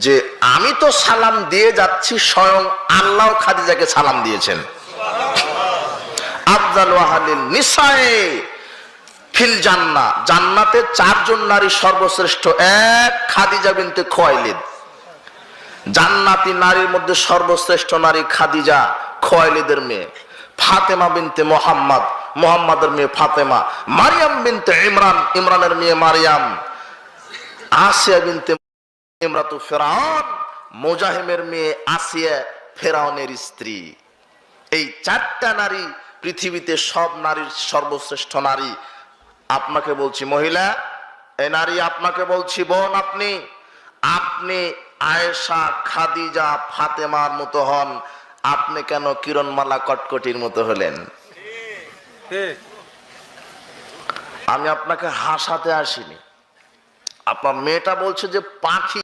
যে আমি তো সালাম দিয়ে যাচ্ছি, স্বয়ং আল্লাহ খাদিজাকে সালাম দিয়েছেন। আফজালু আহলিন নিসায়ে ফিল জান্নাহ, জান্নাতে 4 জন নারী সর্বশ্রেষ্ঠ। এক, খাদিজা বিনতে খুয়াইলিদ। জান্নাতি নারীর মধ্যে সর্বশ্রেষ্ঠ নারী খাদিজা, খুয়াইলিদের মেয়ে। ফাতেমা বিনতে মুহাম্মদ, মুহাম্মাদের মেয়ে ফাতেমা। মারিয়াম বিনতে ইমরান, ইমরানের মেয়ে মারিয়াম। আসিয়া বিনতে ইমরাতু ফিরআউন, মুজাহিমের মেয়ে আসিয়া, ফেরাউনের স্ত্রী। এই 4টা নারী পৃথিবীতে সব নারীর সর্বশ্রেষ্ঠ নারী। আপনাকে বলছি মহিলা, এই নারী আপনাকে বলছি বোন, আপনি আয়েশা, খাদিজা, ফাতেমার মতো হন। আপনি কেন কিরণমালা কটকটির মতো হলেন? আমি আপনাকে হাসাতে আসিনি। আপনার মেয়েটা বলছে যে পাখি